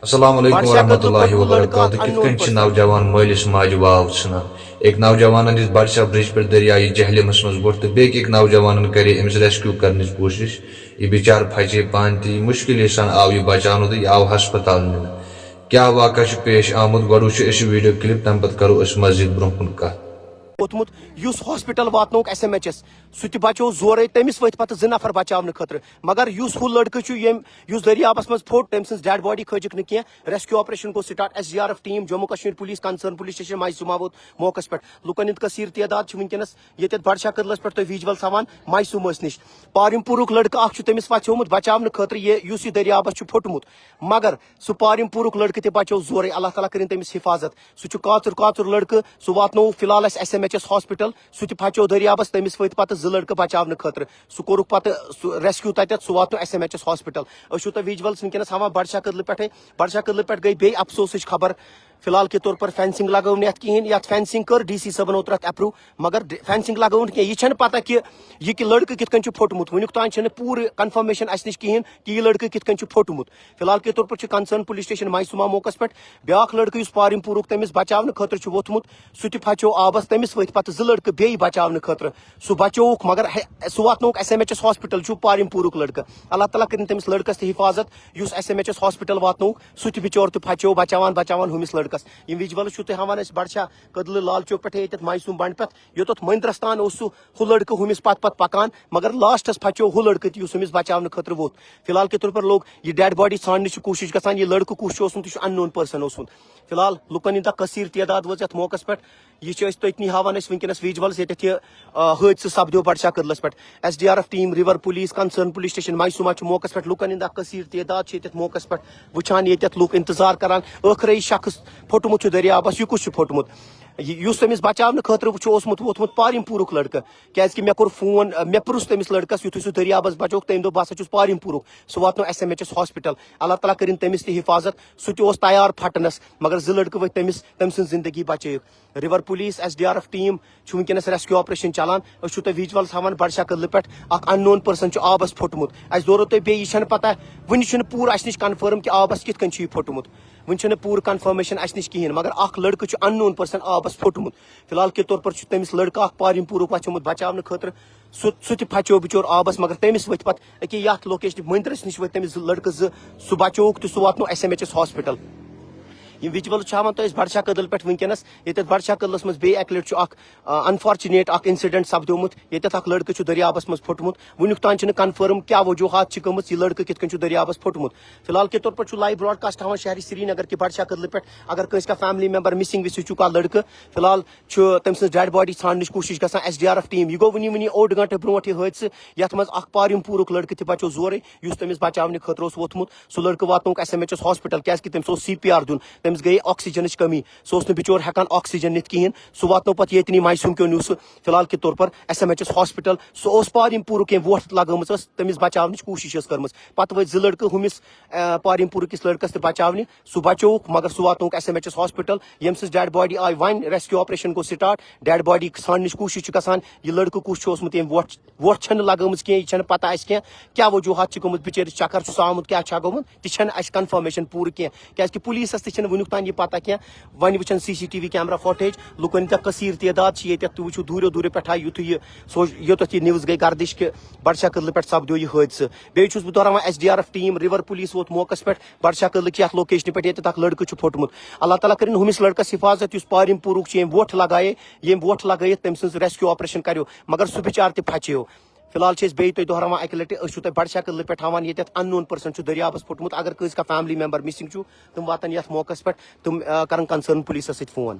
السلام علیکم ورحمۃ اللہ وبرکاتہ کت کن نوجوان مالس ماجہ واو ژھنان ایک نوجوان دس بادشاہ برج پہ دریائے جہلمس مز ووت تو بیک نوجوان کرے امس ریسکیو کرنے کوشش یہ بچار پھچے پان تہ مشکل سان آو یہ بچان تو یہ آو ہسپتال نن کیا واقعہ پیش آمد گۄڈٕ وٕچھو أسۍ ویڈیو کلپ تمہ پتہٕ کرو أسۍ مزید برونٛہہ کُن کتھ ووتمت یس ہاسپٹل واتنوک ایس ایم ایچ ایس سہ بچو زورے تمس ورت پتہ زٕ نفر بچاونہ خاطر مگر یس ہُہ لڑکہ یس دریابس مز پھوٹ تم سن ڈیڈ باڈی کھجک نہ کینٛہہ ریسکیو آپریشن گو start S D R F team Jammu Kashmir police concerned police station Maisuma ووت موقع پہ لکن ہند کثیر تعداد ونکس یہ بڑشاہ قدلس پہ تھی ویجول سوان مایسومس نش پارم پورک لڑکہ اخ تمس وچھومت بچاونہ خاطر یہ دریابس پھوٹمت مگر سہ پارم پورک لڑکہ تہ بچو زورے اللہ تعالیٰ کرن تمس حفاظت سہ کاچر لڑکہ سہ واتنو فی الحال S M H S hospital سہ پھچو دریابس تمس ورت پتہ زٕ لڑکہ بچاونہ خاطر سہ کورک پتہ ریسکیو تتھ سہ واتنو S M H S hospital اشو تہ ویجولس ونکس ہاوان بڑشاہ قدلہ پہ گئی بی افسوسچ خبر فی الحال کے طور پر فینسنگ لگو ات کہین یت فینسنگ کر ڈی سی صبن اوتر اپروو مگر فینسنگ لگو کی یہ پتہ کہ یہ لڑکہ کت کن پھوٹمت ونیک تان پورے کنفرمیشن اس نش کہین کہ یہ لڑکہ کت کن پھوٹمت فی الحال کے طور پر کنسرن پولیس سٹیشن مایسوما موقع پہ بیاکھ لڑکہ اس پارم پورک تمس بچاونہ خاطر ووتمت سہ پھچو آبس تمس ورت پتہ زٕ لڑکہ بیٚیہِ بچاونہ خاطر سہ بچوک مگر سہ واتنوک S M H S hospital پارم پورک لڑکہ اللہ تعالیٰ کرن تمس لڑکس تہ حفاظت اس S M H S hospital واتنوک سہ بچور تہ پھچو بچاوان ہمس لڑکس یم ویجولس تہ ہاوان بڑشاہ قدلہ لال چوک پہ یت مایسوم بنڈ پہ یوتھ مندرس تان سہ لڑکہ ہمس پتہ پکان مگر لاسٹس پھچو ہُہ لڑکہ تہ ہمس بچاونہ خاطر ووت فی الحال کے طور پر لوگ یہ ڈیڈ باڈی ژھانڈنٕچ کوشش گژھان یہ لڑکہ کس اوسمت یہ ان نون پرسن اوسمت فی الحال لکن ہند کثیر تعداد وٲژ یتھ موقعس پہ یہ تتنی ہاوان ونکس ویجولس یہ حادثہ سپدو بڑشاہ قدلس پہ S D R F team river police concerned police station Maisuma موقع پہ لکن ہند کثیر تعداد یہ موقع پہ وچان یہ لوگ انتظار کران ٲخرے شخص پھوٹمت دریابس یہ کس پھوٹمت اس تمس بچاونہ خاطر اوسمت ووتمت پارم پورک لڑکہ کیازکہ مے کور فون مے پرُژھ تمس لڑکس یتھُے سہ دریابس بچوک تمہ دۄہ بہٕ ہسا چھُس پارم پورک سہ واتنو S M H S hospital اللہ تعالیٰ کرن تمس تہ حفاظت سہ تہ تیار پھٹنس مگر زٕ لڑکہ ؤتھۍ تم سن زندگی بچٲیِکھ river police S D R F team ونکس ریسکیو آپریشن چلان أسۍ چھُو تۄہہِ ویجولس ہاوان بڑشاہ قدلہ پہ اکھ ان نون پرسن آبس پھوٹمت اسہِ دورو تۄہہِ بیٚیہِ یہِ چھنہٕ پتہ وُنہِ چھُنہٕ پوٗرٕ اسہِ نش کنفرم کہ آبس کِتھ کٔنۍ چھُ یہِ پھوٹمت ون پور کنفرمیشن اس نش کہین مگر اخ لڑکہ ان نون پرسن آبس پھوٹمت فی الحال کے طور پر تمس لڑکہ اخ پارم پورک وچھومت بچاونہ خاطر سہ تہ پھچو بچور آبس مگر تمس ورت پتہ کہ یتھ لوکیشن مندرس نش ورت تمس لڑکہ سہ بچوک تو سہ واتنو S M H S hospital یہ ویجولس ہاوان تہ بڑشاہ قدل پہ ونکس یہ بڑشاہ قدلس مز بیٚیہِ اکہ لٹہ اخ انفارچُنیٹ اخ انسیڈنٹ سپدومت یہ اخ لڑکہ دریابس مز پھوٹمت ونیک تان کنفرم کیا وجوہات گمت یہ لڑکہ کت کن دریابس پھوٹمت فی الحال کے طور پر لائیو براڈ کاسٹ ہاوان شہر سری نگر کہ بڑشاہ قدلہ پہ اگر کنس کا فیملی ممبر مسنگ وسنگ چھُ کانٛہہ لڑکہ فی الحال تم سن ڈیڈ باڈی ژھانڈنٕچ کوشش گژھان S D R F team یہ گو ونی اوٚڑ گنٹہٕ برونٛٹھ یہ حٲدثہٕ یتھ منٛز اکھ پارم پورک لڑکہ تہ بچو زورے یس تمس بچاونہ خاطر اوس ووتمت سہ لڑکہ واتنوک S M H S hospital کیازکہ تمس اوس سی پی آر دیُن تمس گٔیے آکسیجن کمی سہ اوس نہٕ بچور ہیکان آکسیجن نِتھ کہین سہ واتنو پتہ یتنی مایسوم کیو نیو سہ فی الحال کے طور پر S M H S hospital سہ اوس پارم پورک کینٛہہ ووٹ لگٲمٕژ ٲس تمس بچاونٕچ کوشش ٲس کٔرمٕژ پتہٕ ؤتھۍ زٕ لڑکہٕ ہُمس پارم پورکِس لڑکس تہ بچاونہِ سہ بچووُکھ مگر سہ واتنوک S M H S hospital یم سٕنٛز ڈیڈ باڈی آیہِ وۄنۍ ریسکیو آپریشن گوٚو سٹارٹ ڈیڈ باڈی ژھانڈنٕچ کوشش چھِ گژھان یہ لڑکہ کس چھُ اوسمُت ییٚمۍ وۄٹھ چھنہٕ لگٲمٕژ کینٛہہ یہِ چھنہٕ پتہ اسہِ کینٛہہ کیاہ وجوہات چھِ گٔمٕژ بچٲرِس چکر چھُس آمُت کیاہ چھا گوٚمُت تہِ چھنہٕ اسہِ کنفرمیشن پوٗرٕ کینٛہہ کیازکہ پولیسس تہِ چھنہٕ ونیُک تام یہ پتہ کینٛہہ وۄنۍ وٕچھن C C T V camera footage لُکن تہ کثیر تعداد یہ وٕچھو دوٗرِو پٮ۪ٹھ آیہِ یُتھُے یوٚتتھ یہ نِوٕز گٔے گردش کہ بڑشاہ قدلہ پٮ۪ٹھ سپدیو یہ حٲدثہٕ بیٚیہِ چھُس بہٕ دۄہراوان S D R F team river police ووت موقعس پٮ۪ٹھ بڑشاہ قدلہ کہ یتھ لوکیشنہِ پٮ۪ٹھ ییٚتٮ۪تھ اکھ لڑکہ چھُ پھوٹمُت اللہ تعالیٰ کرن ہُمس لڑکس حفاظت یُس پارم پورُک چھُ ییٚمۍ وۄٹھ لگٲیِتھ تٔمۍ سٕنٛز ریسکیو آپریشن کریو مگر سُہ بچار تہِ پھچیو فی الحال بیٚیہِ تۄہہِ دۄہراوان اکہِ لٹہِ أسۍ چھِو تۄہہِ بڑشاہ قدلہ پٮ۪ٹھ ہاوان ییٚتٮ۪تھ ان نون پرسن چھُ دریابس پھوٹمُت اگر کٲنٛسہِ کانٛہہ فیملی ممبر مسنگ چھُ تِم واتن یتھ موقعس پٮ۪ٹھ تِم کرن کنسرن پولیسس سۭتۍ فون